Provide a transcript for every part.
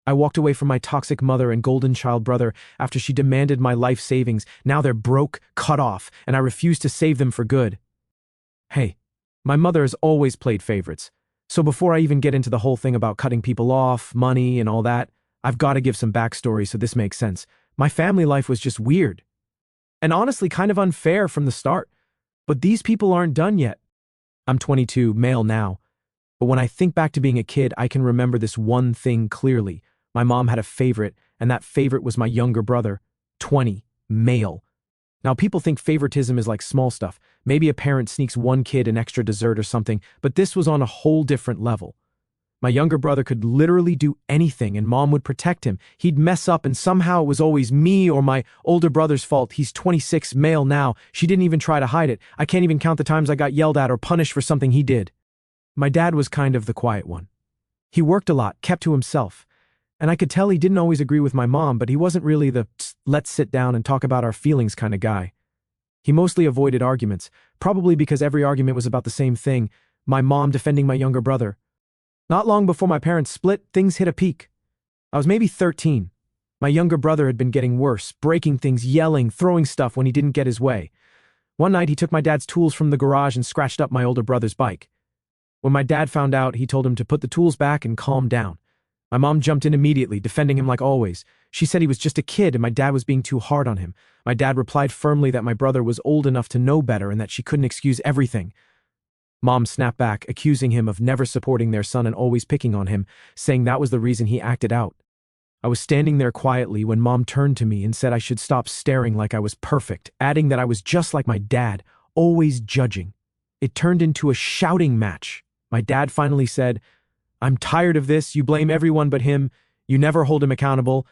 I walked away from my toxic mother and golden child brother after she demanded my life savings. Now they're broke, cut off, and I refuse to save them for good. Hey, my mother has always played favorites. So before I even get into the whole thing about cutting people off, money, and all that, I've got to give some backstory so this makes sense. My family life was just weird. And honestly kind of unfair from the start. But these people aren't done yet. I'm 22, male now. But when I think back to being a kid, I can remember this one thing clearly. My mom had a favorite, and that favorite was my younger brother, 20, male. Now, people think favoritism is like small stuff. Maybe a parent sneaks one kid an extra dessert or something, but this was on a whole different level. My younger brother could literally do anything, and mom would protect him. He'd mess up, and somehow it was always me or my older brother's fault. He's 26, male now. She didn't even try to hide it. I can't even count the times I got yelled at or punished for something he did. My dad was kind of the quiet one. He worked a lot, kept to himself. And I could tell he didn't always agree with my mom, but he wasn't really the let's sit down and talk about our feelings kind of guy. He mostly avoided arguments, probably because every argument was about the same thing, my mom defending my younger brother. Not long before my parents split, things hit a peak. I was maybe 13. My younger brother had been getting worse, breaking things, yelling, throwing stuff when he didn't get his way. One night he took my dad's tools from the garage and scratched up my older brother's bike. When my dad found out, he told him to put the tools back and calm down. My mom jumped in immediately, defending him like always. She said he was just a kid and my dad was being too hard on him. My dad replied firmly that my brother was old enough to know better and that she couldn't excuse everything. Mom snapped back, accusing him of never supporting their son and always picking on him, saying that was the reason he acted out. I was standing there quietly when Mom turned to me and said I should stop staring like I was perfect, adding that I was just like my dad, always judging. It turned into a shouting match. My dad finally said, "I'm tired of this. You blame everyone but him. You never hold him accountable."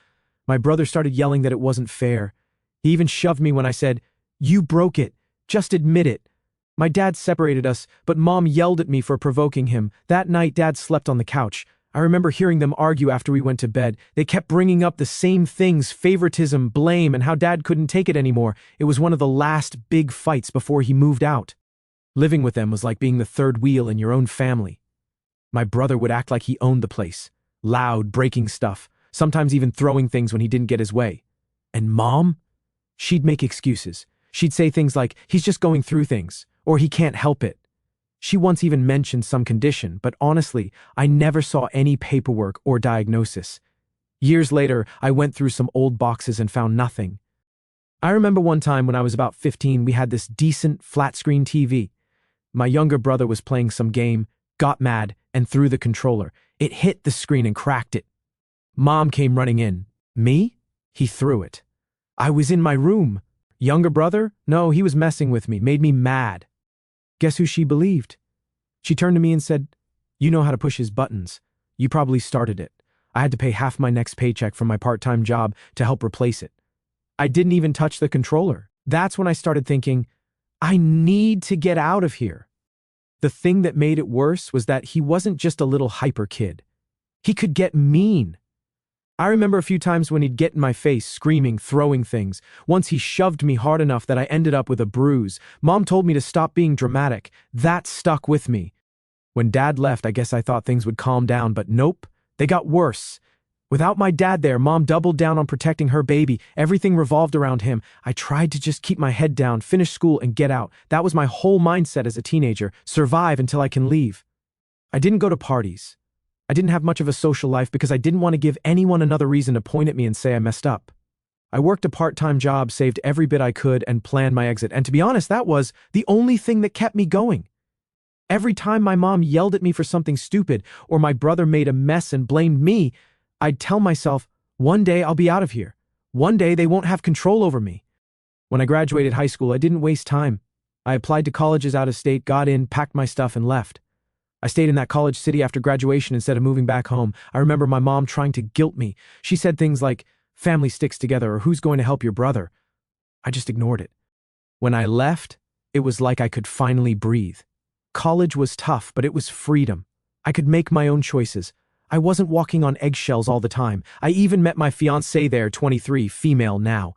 My brother started yelling that it wasn't fair. He even shoved me when I said, "You broke it. Just admit it." My dad separated us, but Mom yelled at me for provoking him. That night, Dad slept on the couch. I remember hearing them argue after we went to bed. They kept bringing up the same things, favoritism, blame, and how Dad couldn't take it anymore. It was one of the last big fights before he moved out. Living with them was like being the third wheel in your own family. My brother would act like he owned the place, loud, breaking stuff, sometimes even throwing things when he didn't get his way. And Mom? She'd make excuses. She'd say things like, "He's just going through things," or "He can't help it." She once even mentioned some condition, but honestly, I never saw any paperwork or diagnosis. Years later, I went through some old boxes and found nothing. I remember one time when I was about 15, we had this decent flat-screen TV. My younger brother was playing some game, got mad, and threw the controller. It hit the screen and cracked it. Mom came running in. Me? He threw it. I was in my room. Younger brother? No, he was messing with me, made me mad. Guess who she believed? She turned to me and said, "You know how to push his buttons. You probably started it." I had to pay half my next paycheck from my part-time job to help replace it. I didn't even touch the controller. That's when I started thinking, I need to get out of here. The thing that made it worse was that he wasn't just a little hyper kid. He could get mean. I remember a few times when he'd get in my face, screaming, throwing things. Once he shoved me hard enough that I ended up with a bruise. Mom told me to stop being dramatic. That stuck with me. When Dad left, I guess I thought things would calm down, but nope, they got worse. Without my dad there, Mom doubled down on protecting her baby. Everything revolved around him. I tried to just keep my head down, finish school, and get out. That was my whole mindset as a teenager. Survive until I can leave. I didn't go to parties. I didn't have much of a social life because I didn't want to give anyone another reason to point at me and say I messed up. I worked a part-time job, saved every bit I could, and planned my exit. And to be honest, that was the only thing that kept me going. Every time my mom yelled at me for something stupid, or my brother made a mess and blamed me, I'd tell myself, one day I'll be out of here. One day they won't have control over me. When I graduated high school, I didn't waste time. I applied to colleges out of state, got in, packed my stuff, and left. I stayed in that college city after graduation instead of moving back home. I remember my mom trying to guilt me. She said things like, "Family sticks together," or "Who's going to help your brother?" I just ignored it. When I left, it was like I could finally breathe. College was tough, but it was freedom. I could make my own choices. I wasn't walking on eggshells all the time. I even met my fiancée there, 23, female now.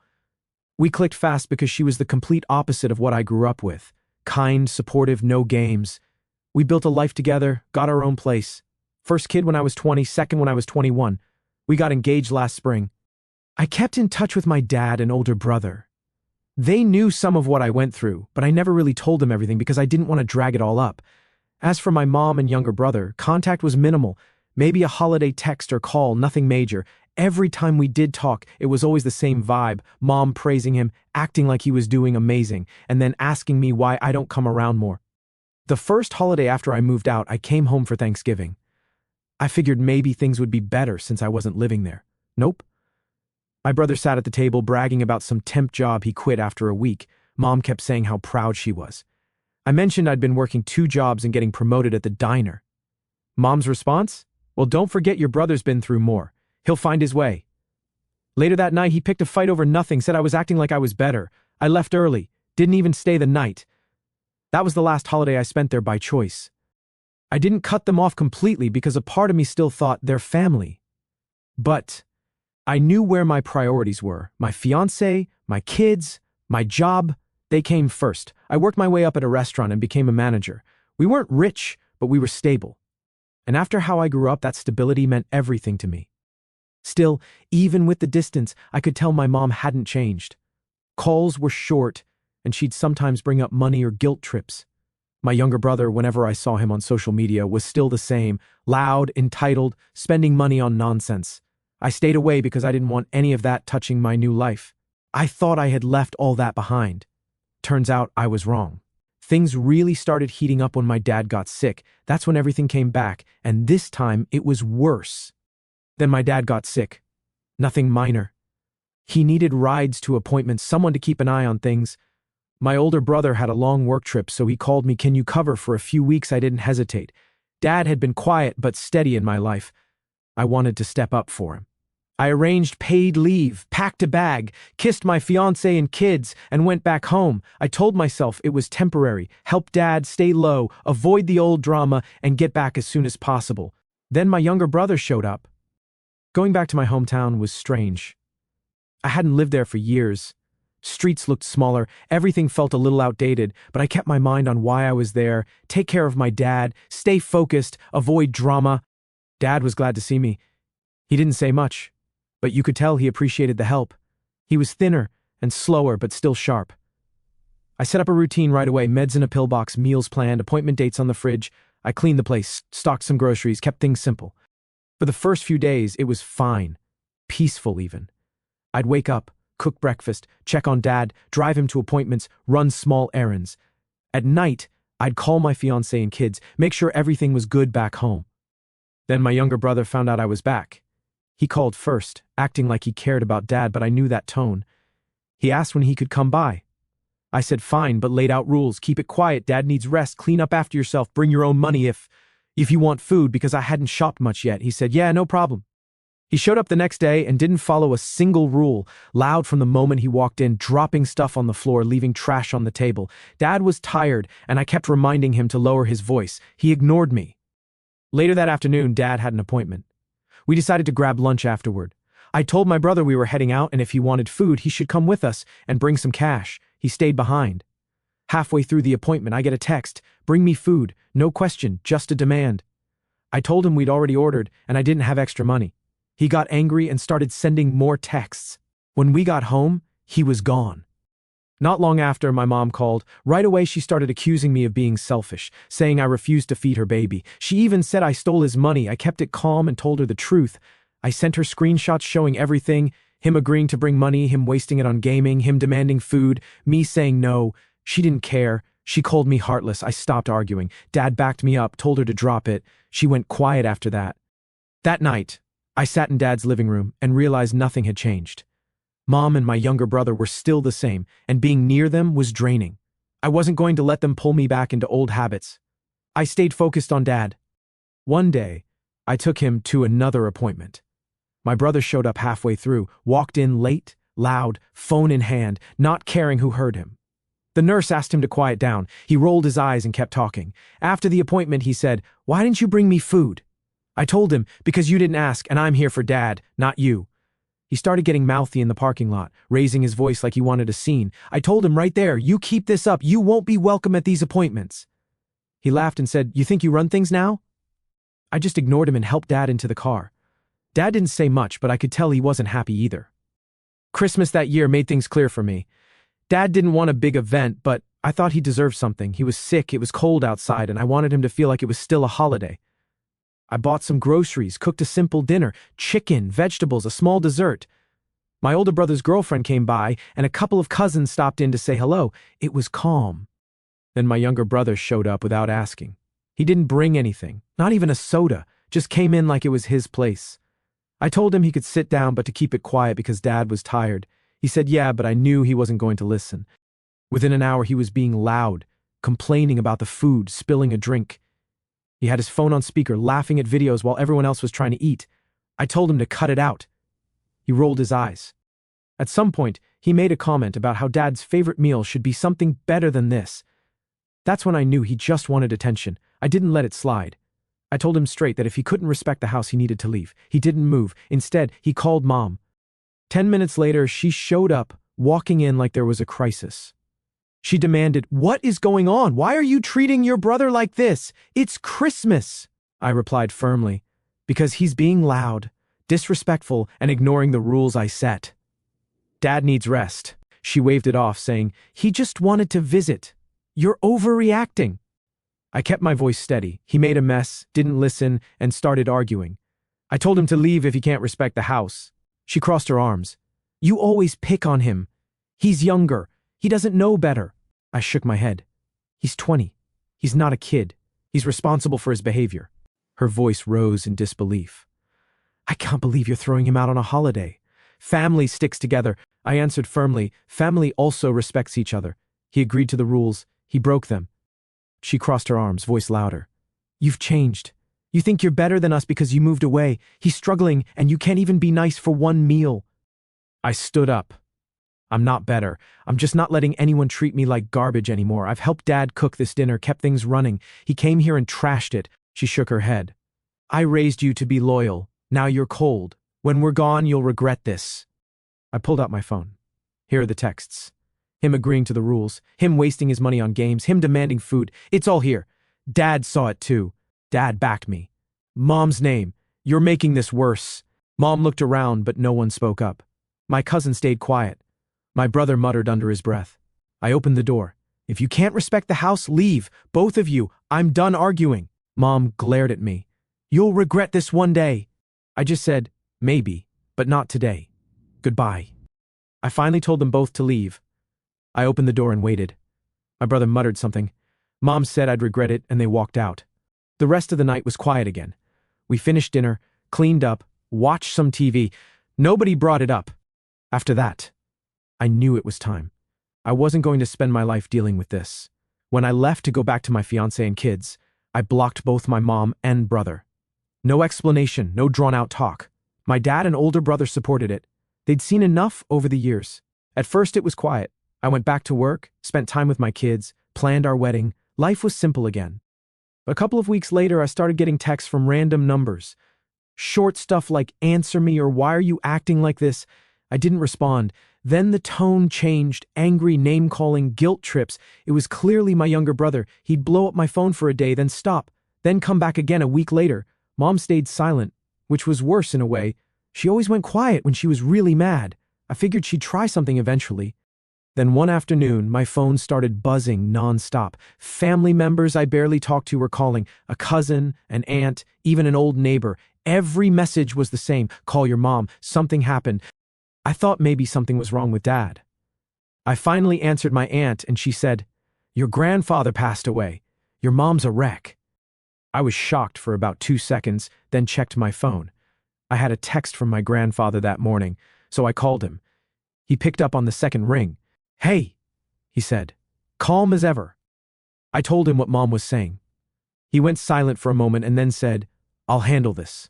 We clicked fast because she was the complete opposite of what I grew up with. Kind, supportive, no games. We built a life together, got our own place. First kid when I was 20, second when I was 21. We got engaged last spring. I kept in touch with my dad and older brother. They knew some of what I went through, but I never really told them everything because I didn't want to drag it all up. As for my mom and younger brother, contact was minimal. Maybe a holiday text or call, nothing major. Every time we did talk, it was always the same vibe. Mom praising him, acting like he was doing amazing, and then asking me why I don't come around more. The first holiday after I moved out, I came home for Thanksgiving. I figured maybe things would be better since I wasn't living there. Nope. My brother sat at the table bragging about some temp job he quit after a week. Mom kept saying how proud she was. I mentioned I'd been working 2 jobs and getting promoted at the diner. Mom's response? Well, don't forget your brother's been through more. He'll find his way. Later that night, he picked a fight over nothing, said I was acting like I was better. I left early, didn't even stay the night. That was the last holiday I spent there by choice. I didn't cut them off completely because a part of me still thought they're family. But I knew where my priorities were. My fiancé, my kids, my job, they came first. I worked my way up at a restaurant and became a manager. We weren't rich, but we were stable. And after how I grew up, that stability meant everything to me. Still, even with the distance, I could tell my mom hadn't changed. Calls were short, and she'd sometimes bring up money or guilt trips. My younger brother, whenever I saw him on social media, was still the same, loud, entitled, spending money on nonsense. I stayed away because I didn't want any of that touching my new life. I thought I had left all that behind. Turns out I was wrong. Things really started heating up when my dad got sick. That's when everything came back, and this time it was worse. Then my dad got sick. Nothing minor. He needed rides to appointments, someone to keep an eye on things. My older brother had a long work trip, so he called me, "Can you cover for a few weeks?" I didn't hesitate. Dad had been quiet but steady in my life. I wanted to step up for him. I arranged paid leave, packed a bag, kissed my fiancé and kids, and went back home. I told myself it was temporary, help Dad stay low, avoid the old drama, and get back as soon as possible. Then my younger brother showed up. Going back to my hometown was strange. I hadn't lived there for years. Streets looked smaller, everything felt a little outdated, but I kept my mind on why I was there, take care of my dad, stay focused, avoid drama. Dad was glad to see me. He didn't say much, but you could tell he appreciated the help. He was thinner and slower, but still sharp. I set up a routine right away, meds in a pill box, meals planned, appointment dates on the fridge. I cleaned the place, stocked some groceries, kept things simple. For the first few days, it was fine, peaceful even. I'd wake up, cook breakfast, check on Dad, drive him to appointments, run small errands. At night, I'd call my fiancé and kids, make sure everything was good back home. Then my younger brother found out I was back. He called first, acting like he cared about Dad, but I knew that tone. He asked when he could come by. I said fine, but laid out rules. Keep it quiet, Dad needs rest, clean up after yourself, bring your own money if you want food, because I hadn't shopped much yet. He said, yeah, no problem. He showed up the next day and didn't follow a single rule, loud from the moment he walked in, dropping stuff on the floor, leaving trash on the table. Dad was tired, and I kept reminding him to lower his voice. He ignored me. Later that afternoon, Dad had an appointment. We decided to grab lunch afterward. I told my brother we were heading out, and if he wanted food, he should come with us and bring some cash. He stayed behind. Halfway through the appointment, I get a text, "Bring me food, no question, just a demand." I told him we'd already ordered, and I didn't have extra money. He got angry and started sending more texts. When we got home, he was gone. Not long after, my mom called. Right away, she started accusing me of being selfish, saying I refused to feed her baby. She even said I stole his money. I kept it calm and told her the truth. I sent her screenshots showing everything, him agreeing to bring money, him wasting it on gaming, him demanding food, me saying no. She didn't care. She called me heartless. I stopped arguing. Dad backed me up, told her to drop it. She went quiet after that. That night, I sat in Dad's living room and realized nothing had changed. Mom and my younger brother were still the same, and being near them was draining. I wasn't going to let them pull me back into old habits. I stayed focused on Dad. One day, I took him to another appointment. My brother showed up halfway through, walked in late, loud, phone in hand, not caring who heard him. The nurse asked him to quiet down. He rolled his eyes and kept talking. After the appointment, he said, "Why didn't you bring me food?" I told him, "Because you didn't ask, and I'm here for Dad, not you." He started getting mouthy in the parking lot, raising his voice like he wanted a scene. I told him right there, "You keep this up, you won't be welcome at these appointments." He laughed and said, "You think you run things now?" I just ignored him and helped Dad into the car. Dad didn't say much, but I could tell he wasn't happy either. Christmas that year made things clear for me. Dad didn't want a big event, but I thought he deserved something. He was sick, it was cold outside, and I wanted him to feel like it was still a holiday. I bought some groceries, cooked a simple dinner, chicken, vegetables, a small dessert. My older brother's girlfriend came by, and a couple of cousins stopped in to say hello. It was calm. Then my younger brother showed up without asking. He didn't bring anything, not even a soda, just came in like it was his place. I told him he could sit down, but to keep it quiet because Dad was tired. He said yeah, but I knew he wasn't going to listen. Within an hour, he was being loud, complaining about the food, spilling a drink. He had his phone on speaker, laughing at videos while everyone else was trying to eat. I told him to cut it out. He rolled his eyes. At some point, he made a comment about how Dad's favorite meal should be something better than this. That's when I knew he just wanted attention. I didn't let it slide. I told him straight that if he couldn't respect the house, he needed to leave. He didn't move. Instead, he called Mom. 10 minutes later, she showed up, walking in like there was a crisis. She demanded, "What is going on? Why are you treating your brother like this? It's Christmas." I replied firmly, "Because he's being loud, disrespectful, and ignoring the rules I set. Dad needs rest." She waved it off, saying, "He just wanted to visit. You're overreacting." I kept my voice steady. He made a mess, didn't listen, and started arguing. I told him to leave if he can't respect the house. She crossed her arms. "You always pick on him. He's younger. He doesn't know better." I shook my head. "He's 20. He's not a kid. He's responsible for his behavior." Her voice rose in disbelief. "I can't believe you're throwing him out on a holiday. Family sticks together." I answered firmly, "Family also respects each other." He agreed to the rules. He broke them. She crossed her arms, voice louder. "You've changed. You think you're better than us because you moved away. He's struggling, and you can't even be nice for one meal." I stood up. "I'm not better. I'm just not letting anyone treat me like garbage anymore. I've helped Dad cook this dinner, kept things running. He came here and trashed it." She shook her head. "I raised you to be loyal. Now you're cold. When we're gone, you'll regret this." I pulled out my phone. Here are the texts. Him agreeing to the rules, him wasting his money on games, him demanding food. It's all here. Dad saw it too. Dad backed me. Mom's name. "You're making this worse." Mom looked around, but no one spoke up. My cousin stayed quiet. My brother muttered under his breath. I opened the door. "If you can't respect the house, leave. Both of you. I'm done arguing." Mom glared at me. "You'll regret this one day." I just said, "Maybe, but not today. Goodbye." I finally told them both to leave. I opened the door and waited. My brother muttered something. Mom said I'd regret it, and they walked out. The rest of the night was quiet again. We finished dinner, cleaned up, watched some TV. Nobody brought it up. After that, I knew it was time. I wasn't going to spend my life dealing with this. When I left to go back to my fiancé and kids, I blocked both my mom and brother. No explanation, no drawn-out talk. My dad and older brother supported it. They'd seen enough over the years. At first it was quiet. I went back to work, spent time with my kids, planned our wedding. Life was simple again. A couple of weeks later, I started getting texts from random numbers. Short stuff like, "Answer me," or "Why are you acting like this?" I didn't respond. Then the tone changed, angry, name-calling, guilt trips. It was clearly my younger brother. He'd blow up my phone for a day, then stop, then come back again a week later. Mom stayed silent, which was worse in a way. She always went quiet when she was really mad. I figured she'd try something eventually. Then one afternoon, my phone started buzzing nonstop. Family members I barely talked to were calling, a cousin, an aunt, even an old neighbor. Every message was the same. "Call your mom. Something happened." I thought maybe something was wrong with Dad. I finally answered my aunt, and she said, "Your grandfather passed away. Your mom's a wreck." I was shocked for about 2 seconds, then checked my phone. I had a text from my grandfather that morning, so I called him. He picked up on the second ring. "Hey," he said, calm as ever. I told him what Mom was saying. He went silent for a moment and then said, "I'll handle this."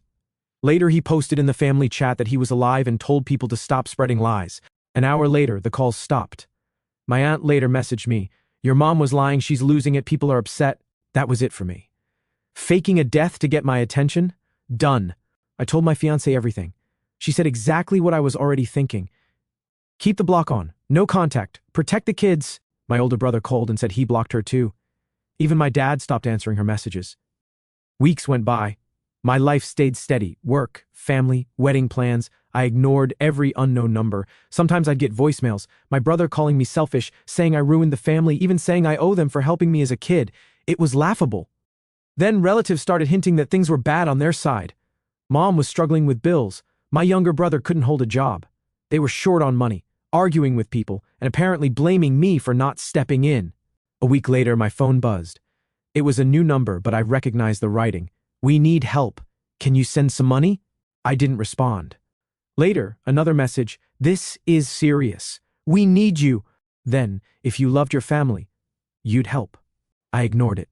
Later, he posted in the family chat that he was alive and told people to stop spreading lies. An hour later, the calls stopped. My aunt later messaged me, "Your mom was lying, she's losing it, people are upset." That was it for me. Faking a death to get my attention? Done. I told my fiancé everything. She said exactly what I was already thinking. "Keep the block on. No contact. Protect the kids." My older brother called and said he blocked her too. Even my dad stopped answering her messages. Weeks went by. My life stayed steady. Work, family, wedding plans. I ignored every unknown number. Sometimes I'd get voicemails, my brother calling me selfish, saying I ruined the family, even saying I owe them for helping me as a kid. It was laughable. Then relatives started hinting that things were bad on their side. Mom was struggling with bills. My younger brother couldn't hold a job. They were short on money, arguing with people, and apparently blaming me for not stepping in. A week later, my phone buzzed. It was a new number, but I recognized the writing. "We need help. Can you send some money?" I didn't respond. Later, another message. "This is serious. We need you." Then, "If you loved your family, you'd help." I ignored it.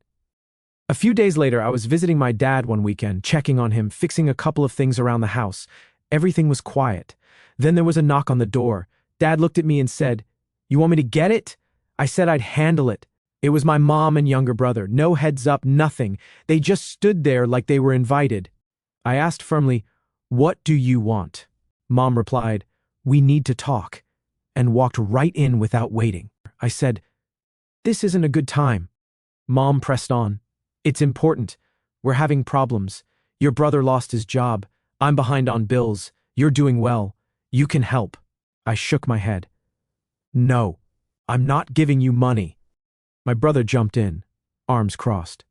A few days later, I was visiting my dad one weekend, checking on him, fixing a couple of things around the house. Everything was quiet. Then there was a knock on the door. Dad looked at me and said, "You want me to get it?" I said I'd handle it. It was my mom and younger brother. No heads up, nothing. They just stood there like they were invited. I asked firmly, "What do you want?" Mom replied, "We need to talk," and walked right in without waiting. I said, "This isn't a good time." Mom pressed on. "It's important. We're having problems. Your brother lost his job. I'm behind on bills. You're doing well. You can help." I shook my head. "No, I'm not giving you money." My brother jumped in, arms crossed.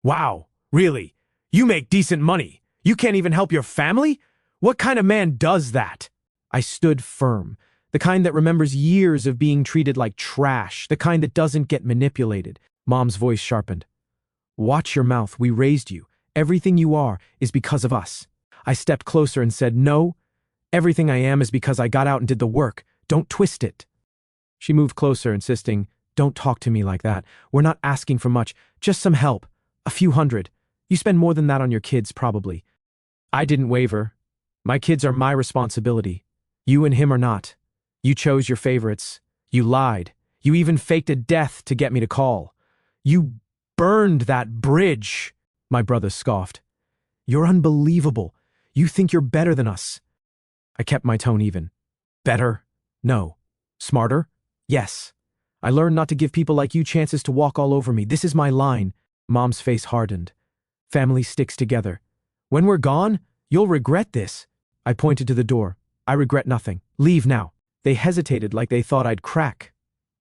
"Wow, really? You make decent money. You can't even help your family? What kind of man does that?" I stood firm, the kind that remembers years of being treated like trash, the kind that doesn't get manipulated. Mom's voice sharpened. "Watch your mouth. We raised you. Everything you are is because of us." I stepped closer and said, "No, everything I am is because I got out and did the work. Don't twist it." She moved closer, insisting, "Don't talk to me like that. We're not asking for much, just some help. A few hundred. You spend more than that on your kids, probably." I didn't waver. "My kids are my responsibility. You and him are not. You chose your favorites. You lied. You even faked a death to get me to call. You burned that bridge," my brother scoffed. "You're unbelievable. You think you're better than us." I kept my tone even. "Better? No. Smarter? Yes. I learned not to give people like you chances to walk all over me. This is my line." Mom's face hardened. "Family sticks together. When we're gone, you'll regret this." I pointed to the door. "I regret nothing. Leave now." They hesitated like they thought I'd crack.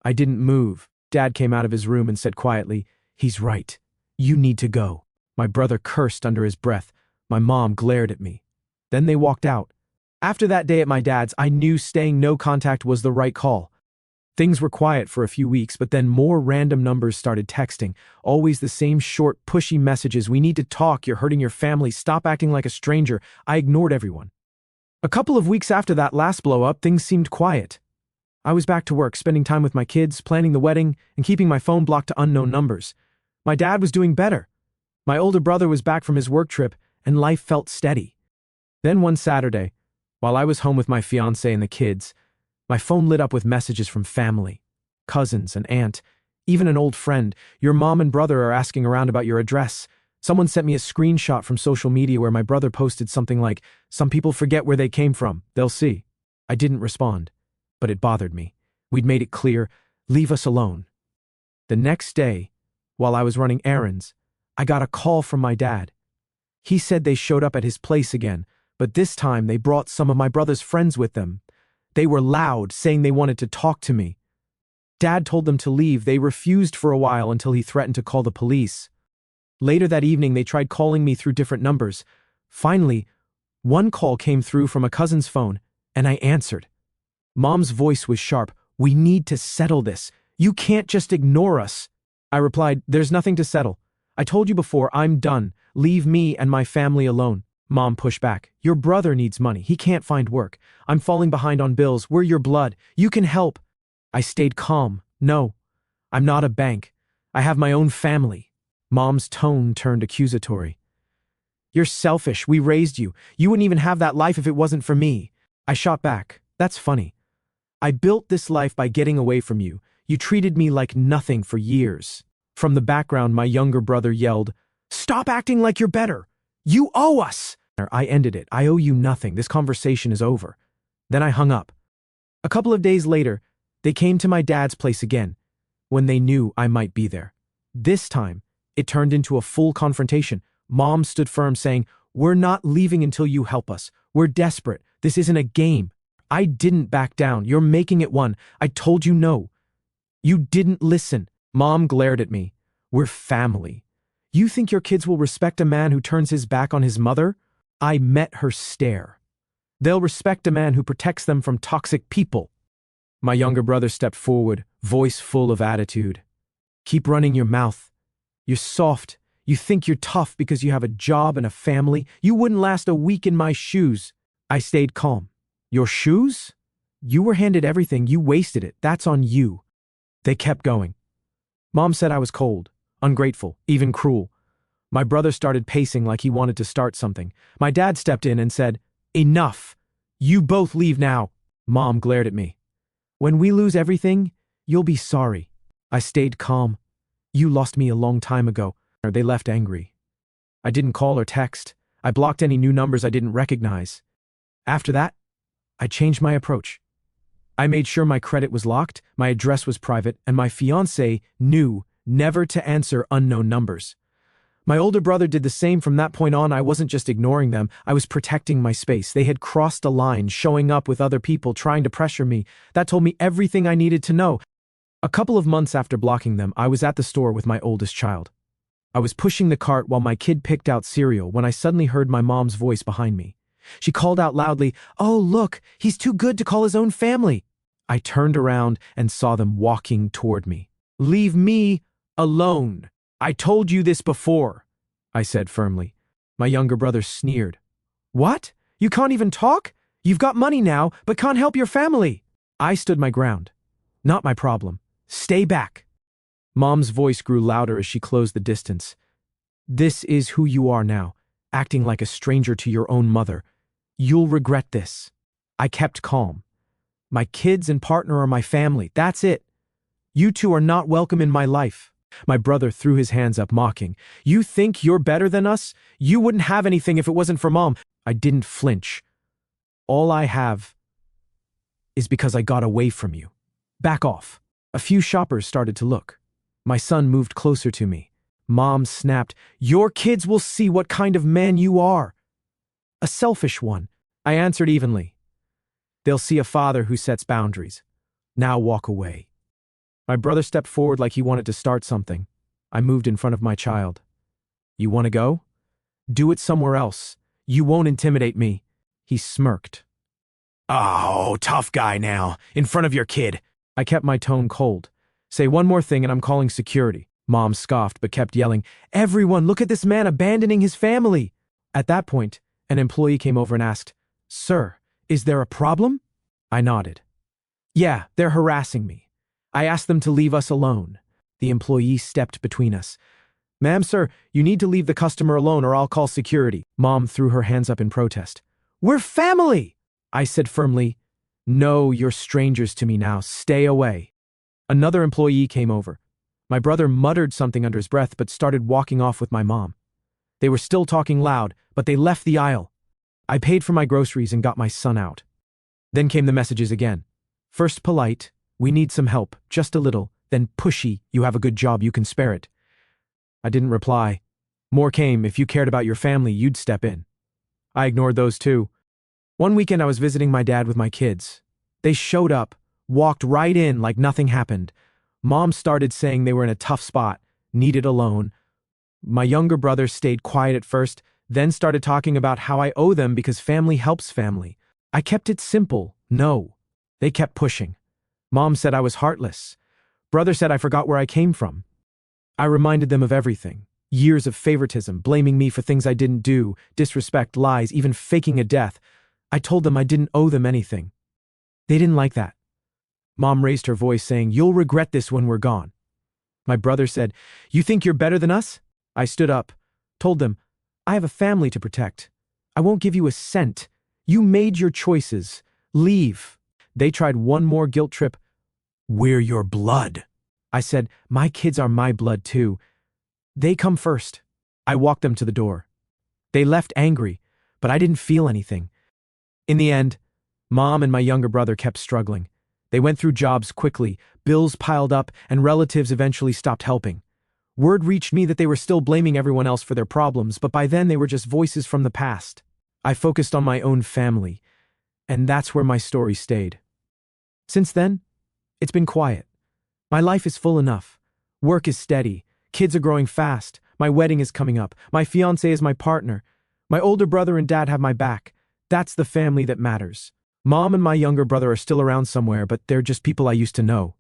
I didn't move. Dad came out of his room and said quietly, "He's right. You need to go." My brother cursed under his breath. My mom glared at me. Then they walked out. After that day at my dad's, I knew staying no contact was the right call. Things were quiet for a few weeks, but then more random numbers started texting. Always the same short, pushy messages. "We need to talk. You're hurting your family. Stop acting like a stranger." I ignored everyone. A couple of weeks after that last blow-up, things seemed quiet. I was back to work, spending time with my kids, planning the wedding, and keeping my phone blocked to unknown numbers. My dad was doing better. My older brother was back from his work trip, and life felt steady. Then one Saturday, while I was home with my fiancé and the kids, my phone lit up with messages from family, cousins, an aunt, even an old friend. "Your mom and brother are asking around about your address." Someone sent me a screenshot from social media where my brother posted something like, "Some people forget where they came from. They'll see." I didn't respond, but it bothered me. We'd made it clear, leave us alone. The next day, while I was running errands, I got a call from my dad. He said they showed up at his place again, but this time they brought some of my brother's friends with them. They were loud, saying they wanted to talk to me. Dad told them to leave. They refused for a while until he threatened to call the police. Later that evening, they tried calling me through different numbers. Finally, one call came through from a cousin's phone, and I answered. Mom's voice was sharp. "We need to settle this. You can't just ignore us." I replied, "There's nothing to settle. I told you before, I'm done. Leave me and my family alone." Mom pushed back. "Your brother needs money. He can't find work. I'm falling behind on bills. We're your blood. You can help." I stayed calm. "No, I'm not a bank. I have my own family." Mom's tone turned accusatory. "You're selfish. We raised you. You wouldn't even have that life if it wasn't for me." I shot back. "That's funny. I built this life by getting away from you. You treated me like nothing for years." From the background, my younger brother yelled, "Stop acting like you're better. You owe us." I ended it. "I owe you nothing. This conversation is over." Then I hung up. A couple of days later, they came to my dad's place again, when they knew I might be there. This time, it turned into a full confrontation. Mom stood firm, saying, We're not leaving until you help us. We're desperate. This isn't a game. I didn't back down. You're making it one. I told you no. You didn't listen. Mom glared at me. We're family. You think your kids will respect a man who turns his back on his mother? I met her stare. They'll respect a man who protects them from toxic people. My younger brother stepped forward, voice full of attitude. Keep running your mouth. You're soft. You think you're tough because you have a job and a family. You wouldn't last a week in my shoes. I stayed calm. Your shoes? You were handed everything. You wasted it. That's on you. They kept going. Mom said I was cold, ungrateful, even cruel. My brother started pacing like he wanted to start something. My dad stepped in and said, "Enough. You both leave now." Mom glared at me. "When we lose everything, you'll be sorry." I stayed calm. "You lost me a long time ago." They left angry. I didn't call or text. I blocked any new numbers I didn't recognize. After that, I changed my approach. I made sure my credit was locked, my address was private, and my fiancé knew never to answer unknown numbers. My older brother did the same. From that point on. I wasn't just ignoring them, I was protecting my space. They had crossed a line, showing up with other people, trying to pressure me. That told me everything I needed to know. A couple of months after blocking them, I was at the store with my oldest child. I was pushing the cart while my kid picked out cereal when I suddenly heard my mom's voice behind me. She called out loudly, "Oh, look, he's too good to call his own family." I turned around and saw them walking toward me. "Leave me alone. I told you this before," I said firmly. My younger brother sneered. "What? You can't even talk? You've got money now, but can't help your family." I stood my ground. "Not my problem. Stay back." Mom's voice grew louder as she closed the distance. "This is who you are now, acting like a stranger to your own mother. You'll regret this." I kept calm. "My kids and partner are my family. That's it. You two are not welcome in my life." My brother threw his hands up, mocking. "You think you're better than us? You wouldn't have anything if it wasn't for Mom." I didn't flinch. "All I have is because I got away from you. Back off." A few shoppers started to look. My son moved closer to me. Mom snapped, "Your kids will see what kind of man you are." "A selfish one," I answered evenly. "They'll see a father who sets boundaries. Now walk away." My brother stepped forward like he wanted to start something. I moved in front of my child. "You want to go? Do it somewhere else. You won't intimidate me." He smirked. "Oh, tough guy now, in front of your kid." I kept my tone cold. "Say one more thing and I'm calling security." Mom scoffed but kept yelling, "Everyone, look at this man abandoning his family." At that point, an employee came over and asked, "Sir, is there a problem?" I nodded. "Yeah, they're harassing me. I asked them to leave us alone." The employee stepped between us. "Ma'am, sir, you need to leave the customer alone or I'll call security." Mom threw her hands up in protest. "We're family!" I said firmly, "No, you're strangers to me now. Stay away." Another employee came over. My brother muttered something under his breath but started walking off with my mom. They were still talking loud, but they left the aisle. I paid for my groceries and got my son out. Then came the messages again. First polite, "We need some help, just a little." Then pushy, "You have a good job, you can spare it." I didn't reply. More came, "If you cared about your family, you'd step in." I ignored those too. One weekend I was visiting my dad with my kids. They showed up, walked right in like nothing happened. Mom started saying they were in a tough spot, needed a loan. My younger brother stayed quiet at first, then started talking about how I owe them because family helps family. I kept it simple, no. They kept pushing. Mom said I was heartless. Brother said I forgot where I came from. I reminded them of everything. Years of favoritism, blaming me for things I didn't do, disrespect, lies, even faking a death. I told them I didn't owe them anything. They didn't like that. Mom raised her voice saying, "You'll regret this when we're gone." My brother said, "You think you're better than us?" I stood up, told them, "I have a family to protect. I won't give you a cent. You made your choices. Leave." They tried one more guilt trip. "We're your blood." I said, "My kids are my blood too. They come first." I walked them to the door. They left angry, but I didn't feel anything. In the end, Mom and my younger brother kept struggling. They went through jobs quickly, bills piled up, and relatives eventually stopped helping. Word reached me that they were still blaming everyone else for their problems, but by then they were just voices from the past. I focused on my own family, and that's where my story stayed. Since then, it's been quiet. My life is full enough. Work is steady. Kids are growing fast. My wedding is coming up. My fiancé is my partner. My older brother and dad have my back. That's the family that matters. Mom and my younger brother are still around somewhere, but they're just people I used to know.